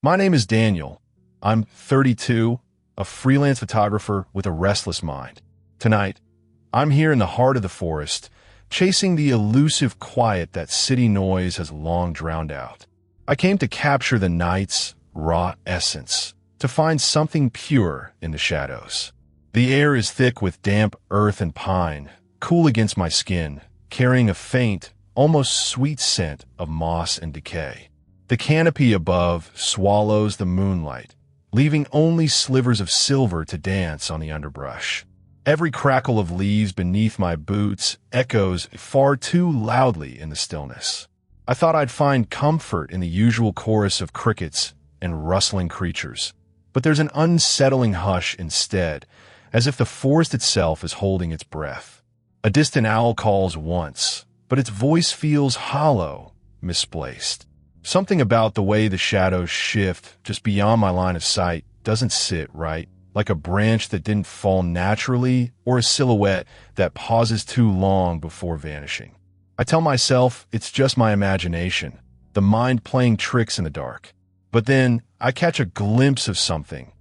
My name is Daniel. I'm 32, a freelance photographer with a restless mind. Tonight, I'm here in the heart of the forest, chasing the elusive quiet that city noise has long drowned out. I came to capture the night's raw essence, to find something pure in the shadows. The air is thick with damp earth and pine, cool against my skin, carrying a faint, almost sweet scent of moss and decay. The canopy above swallows the moonlight, leaving only slivers of silver to dance on the underbrush. Every crackle of leaves beneath my boots echoes far too loudly in the stillness. I thought I'd find comfort in the usual chorus of crickets and rustling creatures, but there's an unsettling hush instead, as if the forest itself is holding its breath. A distant owl calls once, but its voice feels hollow, misplaced. Something about the way the shadows shift just beyond my line of sight doesn't sit right, like a branch that didn't fall naturally or a silhouette that pauses too long before vanishing. I tell myself it's just my imagination, the mind playing tricks in the dark. But then I catch a glimpse of something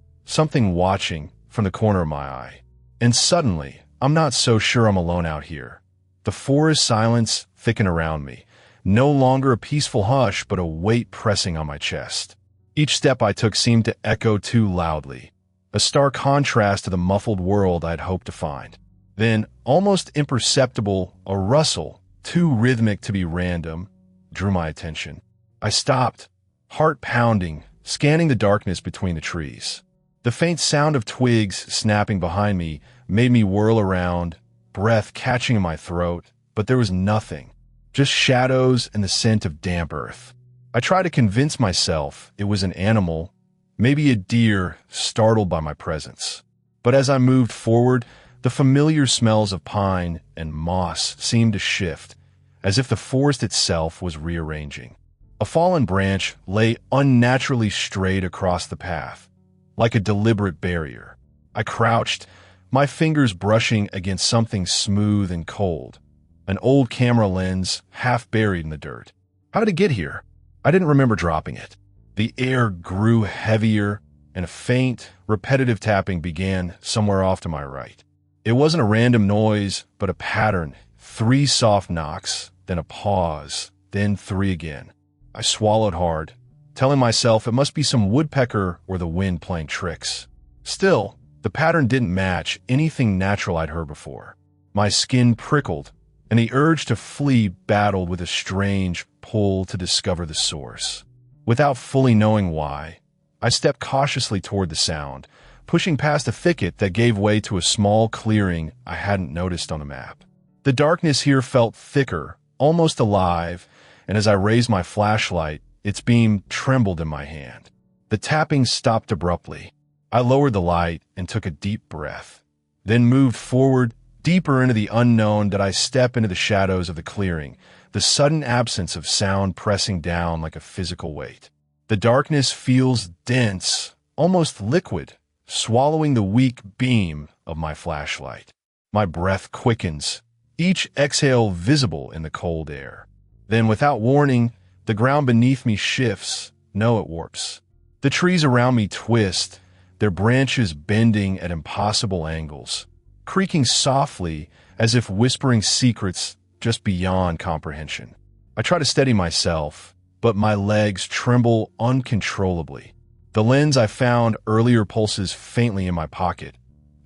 watching from the corner of my eye. And suddenly, I'm not so sure I'm alone out here. The forest silence thickened around me, no longer a peaceful hush, but a weight pressing on my chest. Each step I took seemed to echo too loudly, a stark contrast to the muffled world I'd hoped to find. Then, almost imperceptible, a rustle, too rhythmic to be random, drew my attention. I stopped, heart pounding, scanning the darkness between the trees. The faint sound of twigs snapping behind me made me whirl around, breath catching in my throat, but there was nothing, just shadows and the scent of damp earth. I tried to convince myself it was an animal, maybe a deer, startled by my presence. But as I moved forward, the familiar smells of pine and moss seemed to shift, as if the forest itself was rearranging. A fallen branch lay unnaturally straight across the path, like a deliberate barrier. I crouched, my fingers brushing against something smooth and cold, an old camera lens half buried in the dirt. How did it get here? I didn't remember dropping it. The air grew heavier, and a faint, repetitive tapping began somewhere off to my right. It wasn't a random noise, but a pattern. 3 soft knocks, then a pause, then 3 again. I swallowed hard, telling myself it must be some woodpecker or the wind playing tricks. Still, the pattern didn't match anything natural I'd heard before. My skin prickled, and the urge to flee battled with a strange pull to discover the source. Without fully knowing why, I stepped cautiously toward the sound, pushing past a thicket that gave way to a small clearing I hadn't noticed on the map. The darkness here felt thicker, almost alive, and as I raised my flashlight, its beam trembled in my hand. The tapping stopped abruptly. I lowered the light and took a deep breath, then moved forward, deeper into the unknown. That I step into the shadows of the clearing, the sudden absence of sound pressing down like a physical weight. The darkness feels dense, almost liquid, swallowing the weak beam of my flashlight. My breath quickens, each exhale visible in the cold air. Then, without warning, the ground beneath me shifts. No, it warps. The trees around me twist, their branches bending at impossible angles, creaking softly as if whispering secrets just beyond comprehension. I try to steady myself, but my legs tremble uncontrollably. The lens I found earlier pulses faintly in my pocket,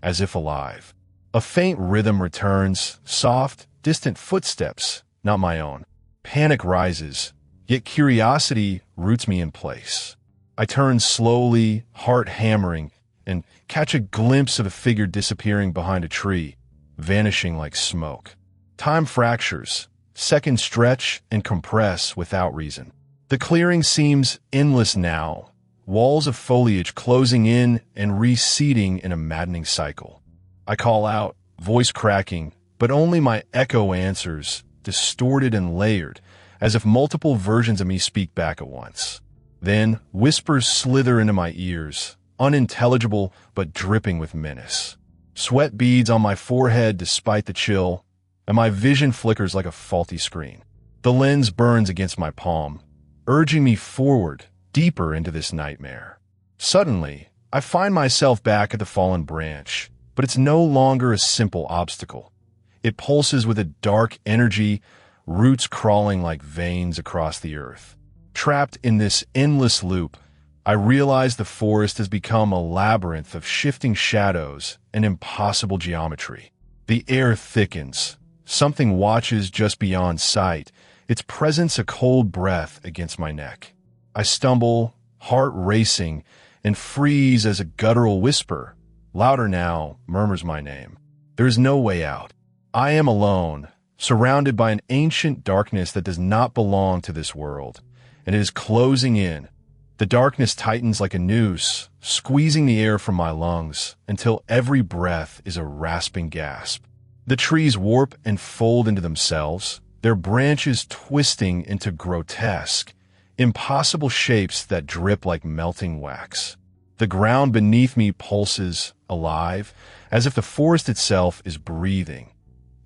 as if alive. A faint rhythm returns, soft, distant footsteps, not my own. Panic rises, yet curiosity roots me in place. I turn slowly, heart hammering, and catch a glimpse of a figure disappearing behind a tree, vanishing like smoke. Time fractures, seconds stretch and compress without reason. The clearing seems endless now, walls of foliage closing in and receding in a maddening cycle. I call out, voice cracking, but only my echo answers, distorted and layered, as if multiple versions of me speak back at once. Then whispers slither into my ears, unintelligible but dripping with menace. Sweat beads on my forehead despite the chill, and my vision flickers like a faulty screen. The lens burns against my palm, urging me forward, deeper into this nightmare. Suddenly, I find myself back at the fallen branch, but it's no longer a simple obstacle. It pulses with a dark energy, roots crawling like veins across the earth. Trapped in this endless loop, I realize the forest has become a labyrinth of shifting shadows and impossible geometry. The air thickens. Something watches just beyond sight, its presence a cold breath against my neck. I stumble, heart racing, and freeze as a guttural whisper, louder now, murmurs my name. There is no way out. I am alone, surrounded by an ancient darkness that does not belong to this world, and it is closing in. The darkness tightens like a noose, squeezing the air from my lungs until every breath is a rasping gasp. The trees warp and fold into themselves, their branches twisting into grotesque, impossible shapes that drip like melting wax. The ground beneath me pulses, alive, as if the forest itself is breathing.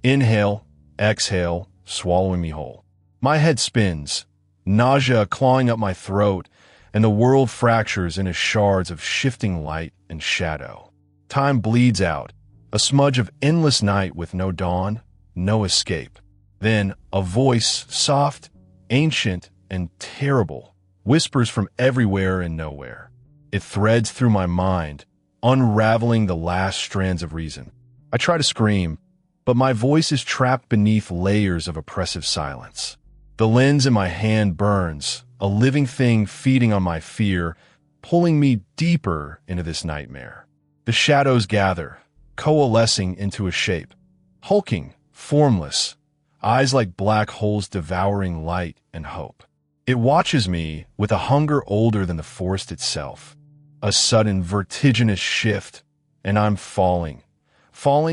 Inhale, exhale, swallowing me whole. My head spins, nausea clawing up my throat, and the world fractures into shards of shifting light and shadow. Time bleeds out, a smudge of endless night with no dawn, no escape. Then a voice, soft, ancient, and terrible, whispers from everywhere and nowhere. It threads through my mind, unraveling the last strands of reason. I try to scream, but my voice is trapped beneath layers of oppressive silence. The lens in my hand burns, a living thing feeding on my fear, pulling me deeper into this nightmare. The shadows gather, coalescing into a shape, hulking, formless, eyes like black holes devouring light and hope. It watches me with a hunger older than the forest itself. A sudden vertiginous shift, and I'm falling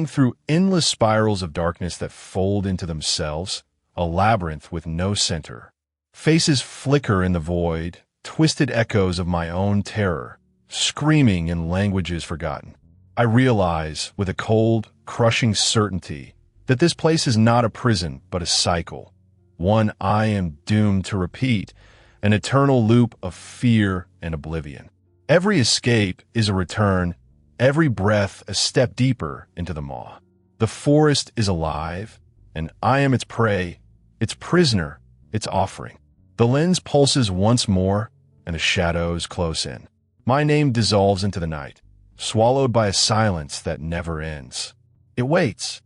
through endless spirals of darkness that fold into themselves, a labyrinth with no center. Faces flicker in the void, twisted echoes of my own terror, screaming in languages forgotten. I realize, with a cold, crushing certainty, that this place is not a prison but a cycle, one I am doomed to repeat, an eternal loop of fear and oblivion. Every escape is a return, every breath a step deeper into the maw. The forest is alive, and I am its prey, its prisoner, its offering. The lens pulses once more, and the shadows close in. My name dissolves into the night, swallowed by a silence that never ends. It waits.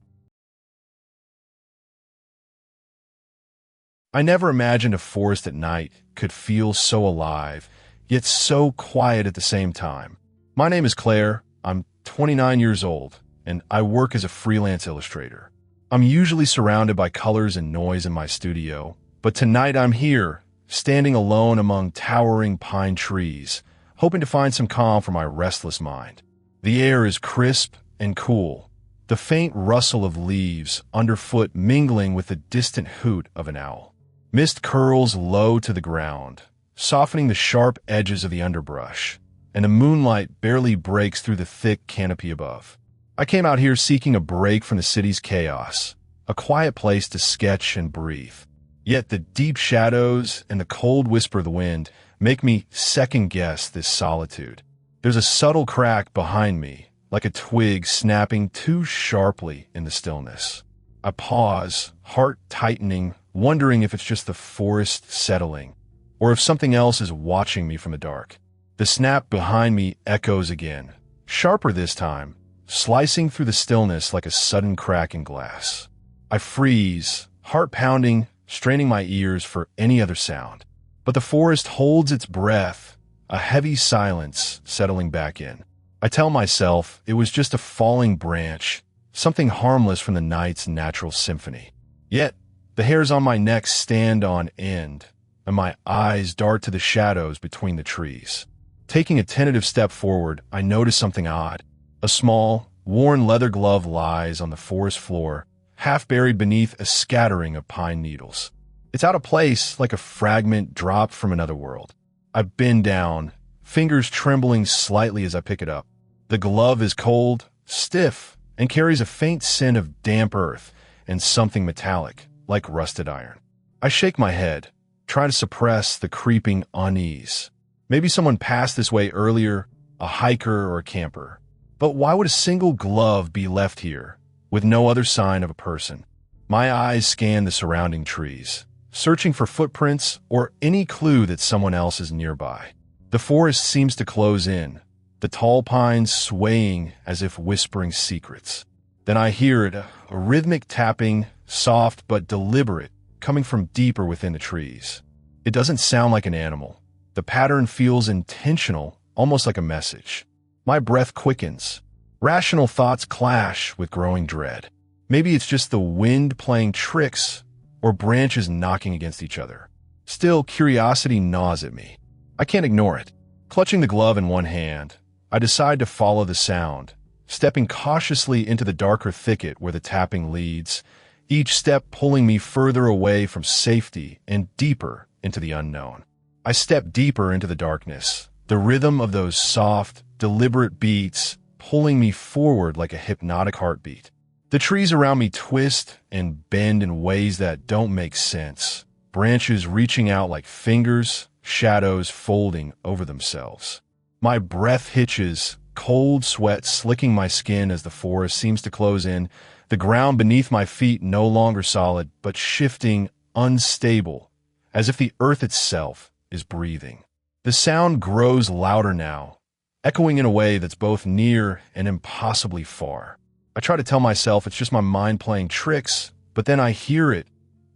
I never imagined a forest at night could feel so alive, yet so quiet at the same time. My name is Claire, I'm 29 years old, and I work as a freelance illustrator. I'm usually surrounded by colors and noise in my studio, but tonight I'm here, standing alone among towering pine trees, hoping to find some calm for my restless mind. The air is crisp and cool, the faint rustle of leaves underfoot mingling with the distant hoot of an owl. Mist curls low to the ground, softening the sharp edges of the underbrush, and the moonlight barely breaks through the thick canopy above. I came out here seeking a break from the city's chaos, a quiet place to sketch and breathe. Yet the deep shadows and the cold whisper of the wind make me second-guess this solitude. There's a subtle crack behind me, like a twig snapping too sharply in the stillness. I pause, heart tightening, wondering if it's just the forest settling, or if something else is watching me from the dark. The snap behind me echoes again, sharper this time, slicing through the stillness like a sudden crack in glass. I freeze, heart pounding, straining my ears for any other sound. But the forest holds its breath, a heavy silence settling back in. I tell myself it was just a falling branch, something harmless from the night's natural symphony. Yet, the hairs on my neck stand on end, and my eyes dart to the shadows between the trees. Taking a tentative step forward, I notice something odd. A small, worn leather glove lies on the forest floor, half buried beneath a scattering of pine needles. It's out of place like a fragment dropped from another world. I bend down, fingers trembling slightly as I pick it up. The glove is cold, stiff, and carries a faint scent of damp earth and something metallic, like rusted iron. I shake my head, try to suppress the creeping unease. Maybe someone passed this way earlier, a hiker or a camper. But why would a single glove be left here, with no other sign of a person? My eyes scan the surrounding trees, searching for footprints or any clue that someone else is nearby. The forest seems to close in, the tall pines swaying as if whispering secrets. Then I hear it, a rhythmic tapping, soft but deliberate, coming from deeper within the trees. It doesn't sound like an animal. The pattern feels intentional, almost like a message. My breath quickens. Rational thoughts clash with growing dread. Maybe it's just the wind playing tricks or branches knocking against each other. Still, curiosity gnaws at me. I can't ignore it. Clutching the glove in one hand, I decide to follow the sound, stepping cautiously into the darker thicket where the tapping leads, each step pulling me further away from safety and deeper into the unknown. I step deeper into the darkness, the rhythm of those soft, deliberate beats pulling me forward like a hypnotic heartbeat. The trees around me twist and bend in ways that don't make sense, branches reaching out like fingers, shadows folding over themselves. My breath hitches, cold sweat slicking my skin as the forest seems to close in, the ground beneath my feet no longer solid, but shifting, unstable, as if the earth itself is breathing. The sound grows louder now, echoing in a way that's both near and impossibly far. I try to tell myself it's just my mind playing tricks, but then I hear it,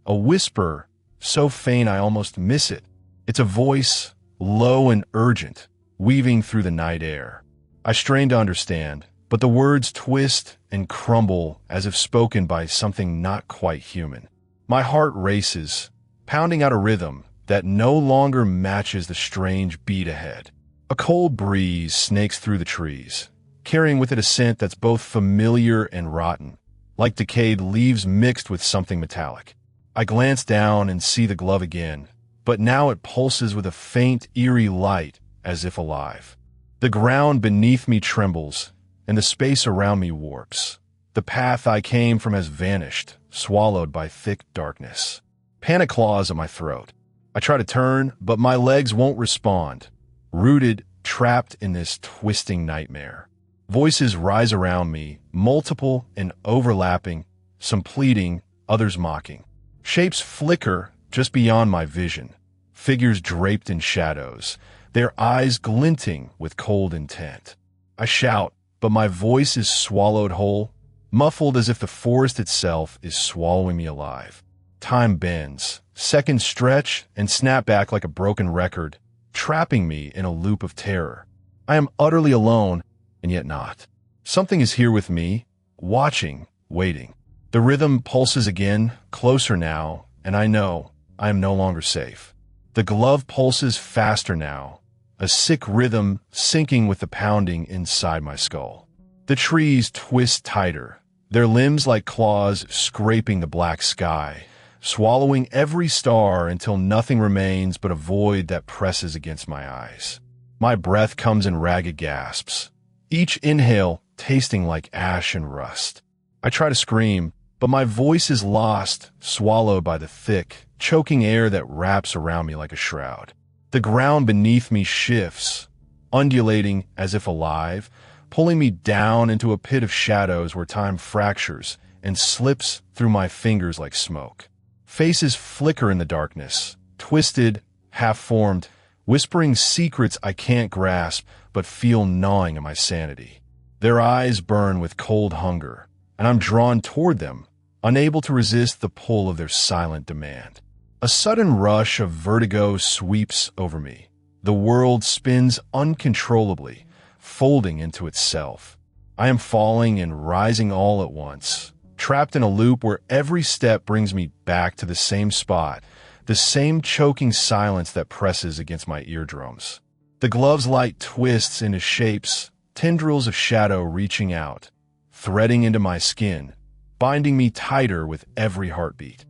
a whisper, so faint I almost miss it. It's a voice, low and urgent, weaving through the night air. I strain to understand, but the words twist and crumble as if spoken by something not quite human. My heart races, pounding out a rhythm that no longer matches the strange beat ahead. A cold breeze snakes through the trees, carrying with it a scent that's both familiar and rotten, like decayed leaves mixed with something metallic. I glance down and see the glove again, but now it pulses with a faint, eerie light, as if alive. The ground beneath me trembles, and the space around me warps. The path I came from has vanished, swallowed by thick darkness. Panic claws at my throat. I try to turn, but my legs won't respond, rooted, trapped in this twisting nightmare. Voices rise around me, multiple and overlapping, some pleading, others mocking. Shapes flicker just beyond my vision, figures draped in shadows, their eyes glinting with cold intent. I shout, but my voice is swallowed whole, muffled as if the forest itself is swallowing me alive. Time bends, seconds stretch and snap back like a broken record, trapping me in a loop of terror. I am utterly alone, and yet not. Something is here with me, watching, waiting. The rhythm pulses again, closer now, and I know I am no longer safe. The glove pulses faster now, a sick rhythm syncing with the pounding inside my skull. The trees twist tighter, their limbs like claws scraping the black sky, swallowing every star until nothing remains but a void that presses against my eyes. My breath comes in ragged gasps, each inhale tasting like ash and rust. I try to scream, but my voice is lost, swallowed by the thick, choking air that wraps around me like a shroud. The ground beneath me shifts, undulating as if alive, pulling me down into a pit of shadows where time fractures and slips through my fingers like smoke. Faces flicker in the darkness, twisted, half-formed, whispering secrets I can't grasp but feel gnawing at my sanity. Their eyes burn with cold hunger, and I'm drawn toward them, unable to resist the pull of their silent demand. A sudden rush of vertigo sweeps over me. The world spins uncontrollably, folding into itself. I am falling and rising all at once, trapped in a loop where every step brings me back to the same spot, the same choking silence that presses against my eardrums. The glove's light twists into shapes, tendrils of shadow reaching out, threading into my skin, binding me tighter with every heartbeat.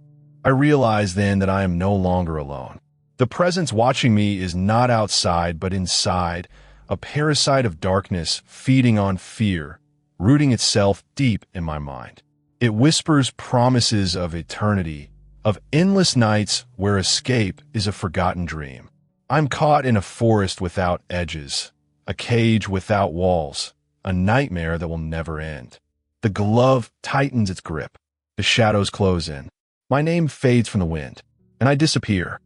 I realize then that I am no longer alone. The presence watching me is not outside but inside, a parasite of darkness feeding on fear, rooting itself deep in my mind. It whispers promises of eternity, of endless nights where escape is a forgotten dream. I'm caught in a forest without edges, a cage without walls, a nightmare that will never end. The glove tightens its grip. The shadows close in. My name fades from the wind, and I disappear.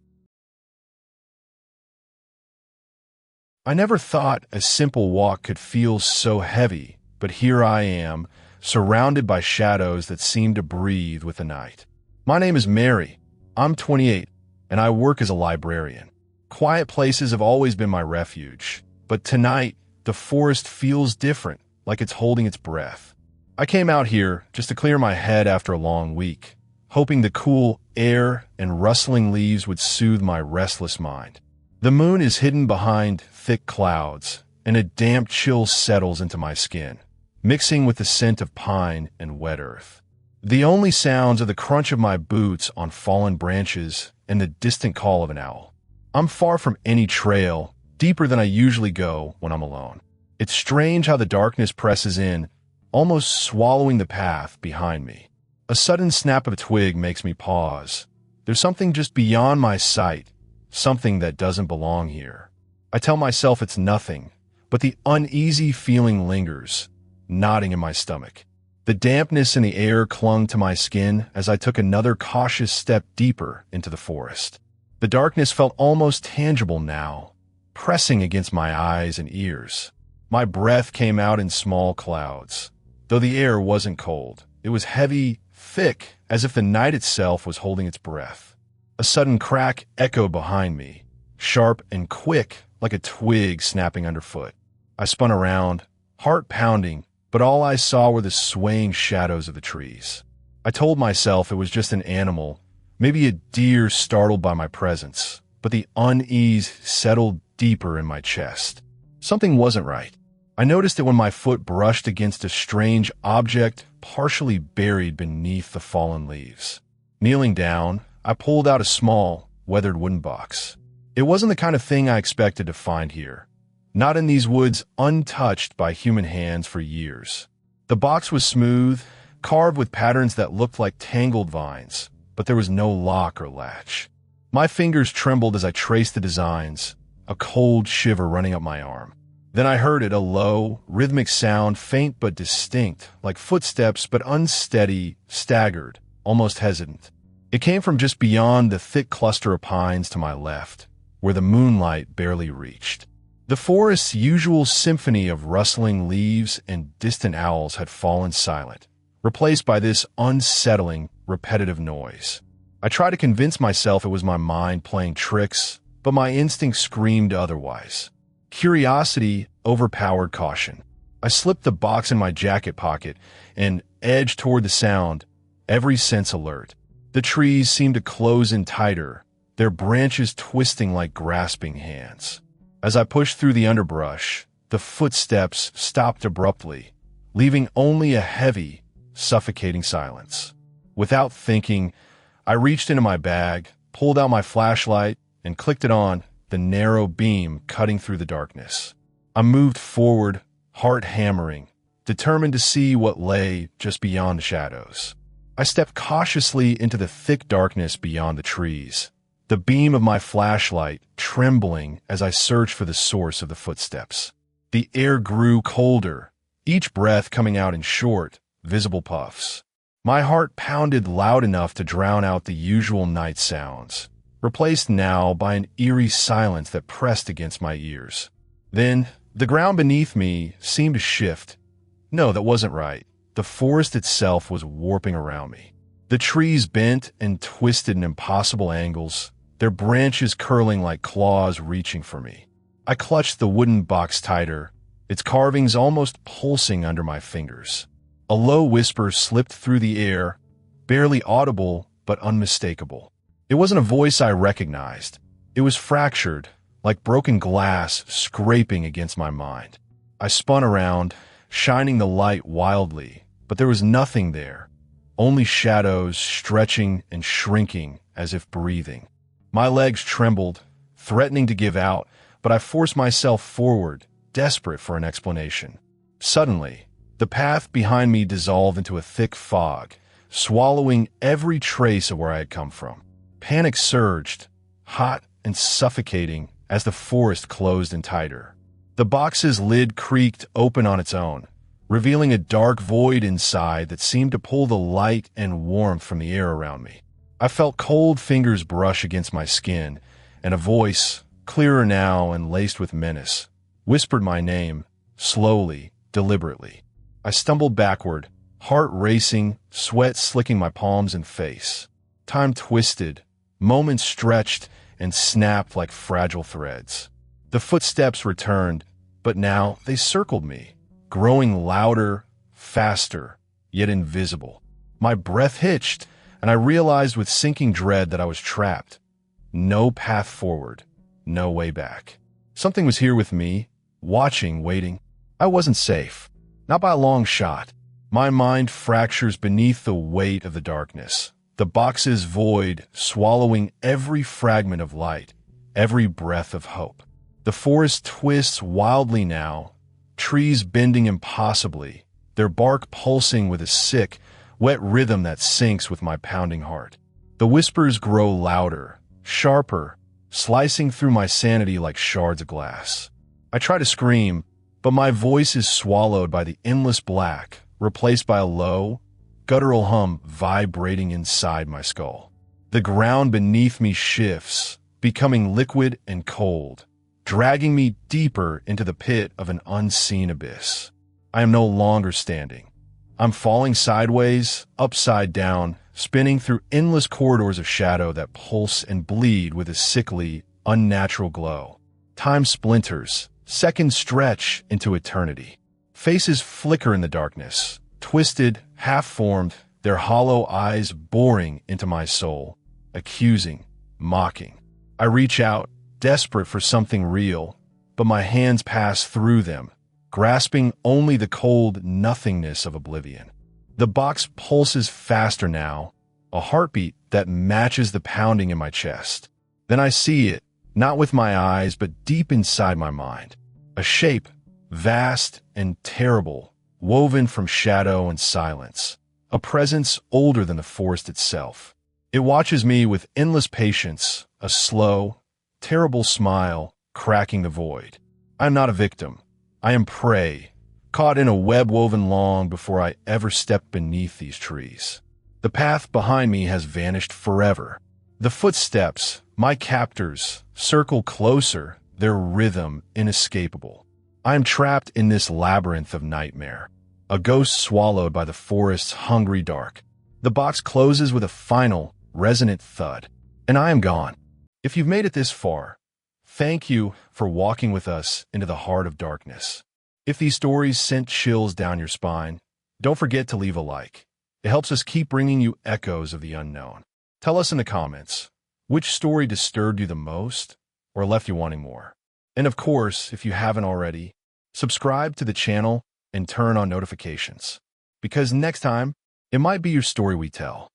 I never thought a simple walk could feel so heavy, but here I am, surrounded by shadows that seem to breathe with the night. My name is Mary. I'm 28, and I work as a librarian. Quiet places have always been my refuge, but tonight, the forest feels different, like it's holding its breath. I came out here just to clear my head after a long week, hoping the cool air and rustling leaves would soothe my restless mind. The moon is hidden behind thick clouds, and a damp chill settles into my skin, mixing with the scent of pine and wet earth. The only sounds are the crunch of my boots on fallen branches and the distant call of an owl. I'm far from any trail, deeper than I usually go when I'm alone. It's strange how the darkness presses in, almost swallowing the path behind me. A sudden snap of a twig makes me pause. There's something just beyond my sight, something that doesn't belong here. I tell myself it's nothing, but the uneasy feeling lingers, knotting in my stomach. The dampness in the air clung to my skin as I took another cautious step deeper into the forest. The darkness felt almost tangible now, pressing against my eyes and ears. My breath came out in small clouds. Though the air wasn't cold, it was heavy, thick, as if the night itself was holding its breath. A sudden crack echoed behind me, sharp and quick like a twig snapping underfoot. I spun around, heart pounding, but all I saw were the swaying shadows of the trees. I told myself it was just an animal, maybe a deer startled by my presence, but the unease settled deeper in my chest. Something wasn't right. I noticed it when my foot brushed against a strange object partially buried beneath the fallen leaves. Kneeling down, I pulled out a small, weathered wooden box. It wasn't the kind of thing I expected to find here. Not in these woods untouched by human hands for years. The box was smooth, carved with patterns that looked like tangled vines, but there was no lock or latch. My fingers trembled as I traced the designs, a cold shiver running up my arm. Then I heard it, a low, rhythmic sound, faint but distinct, like footsteps but unsteady, staggered, almost hesitant. It came from just beyond the thick cluster of pines to my left, where the moonlight barely reached. The forest's usual symphony of rustling leaves and distant owls had fallen silent, replaced by this unsettling, repetitive noise. I tried to convince myself it was my mind playing tricks, but my instinct screamed otherwise. Curiosity overpowered caution. I slipped the box in my jacket pocket and edged toward the sound, every sense alert. The trees seemed to close in tighter, their branches twisting like grasping hands. As I pushed through the underbrush, the footsteps stopped abruptly, leaving only a heavy, suffocating silence. Without thinking, I reached into my bag, pulled out my flashlight, and clicked it on, the narrow beam cutting through the darkness. I moved forward, heart hammering, determined to see what lay just beyond the shadows. I stepped cautiously into the thick darkness beyond the trees, the beam of my flashlight trembling as I searched for the source of the footsteps. The air grew colder, each breath coming out in short, visible puffs. My heart pounded loud enough to drown out the usual night sounds, replaced now by an eerie silence that pressed against my ears. Then, the ground beneath me seemed to shift. No, that wasn't right. The forest itself was warping around me. The trees bent and twisted in impossible angles, their branches curling like claws reaching for me. I clutched the wooden box tighter, its carvings almost pulsing under my fingers. A low whisper slipped through the air, barely audible but unmistakable. It wasn't a voice I recognized. It was fractured, like broken glass scraping against my mind. I spun around, shining the light wildly, but there was nothing there, only shadows stretching and shrinking as if breathing. My legs trembled, threatening to give out, but I forced myself forward, desperate for an explanation. Suddenly, the path behind me dissolved into a thick fog, swallowing every trace of where I had come from. Panic surged, hot and suffocating, as the forest closed in tighter. The box's lid creaked open on its own, revealing a dark void inside that seemed to pull the light and warmth from the air around me. I felt cold fingers brush against my skin, and a voice, clearer now and laced with menace, whispered my name, slowly, deliberately. I stumbled backward, heart racing, sweat slicking my palms and face. Time twisted, moments stretched and snapped like fragile threads. The footsteps returned, but now they circled me, growing louder, faster, yet invisible. My breath hitched, and I realized with sinking dread that I was trapped. No path forward, no way back. Something was here with me, watching, waiting. I wasn't safe, not by a long shot. My mind fractures beneath the weight of the darkness. The box's void swallowing every fragment of light, every breath of hope. The forest twists wildly now, trees bending impossibly, their bark pulsing with a sick, wet rhythm that syncs with my pounding heart. The whispers grow louder, sharper, slicing through my sanity like shards of glass. I try to scream, but my voice is swallowed by the endless black, replaced by a low, guttural hum vibrating inside my skull. The ground beneath me shifts, becoming liquid and cold, dragging me deeper into the pit of an unseen abyss. I am no longer standing. I'm falling sideways, upside down, spinning through endless corridors of shadow that pulse and bleed with a sickly, unnatural glow. Time splinters, seconds stretch into eternity. Faces flicker in the darkness, twisted, half-formed, their hollow eyes boring into my soul, accusing, mocking. I reach out, desperate for something real, but my hands pass through them, grasping only the cold nothingness of oblivion. The box pulses faster now, a heartbeat that matches the pounding in my chest. Then I see it, not with my eyes, but deep inside my mind. A shape, vast and terrible, woven from shadow and silence. A presence older than the forest itself. It watches me with endless patience, a slow, terrible smile cracking the void. I am not a victim. I am prey, caught in a web woven long before I ever stepped beneath these trees. The path behind me has vanished forever. The footsteps, my captors, circle closer, their rhythm inescapable. I am trapped in this labyrinth of nightmare, a ghost swallowed by the forest's hungry dark. The box closes with a final, resonant thud, and I am gone. If you've made it this far, thank you for walking with us into the heart of darkness. If these stories sent chills down your spine, don't forget to leave a like. It helps us keep bringing you echoes of the unknown. Tell us in the comments, which story disturbed you the most or left you wanting more? And of course, if you haven't already, subscribe to the channel and turn on notifications, because next time, it might be your story we tell.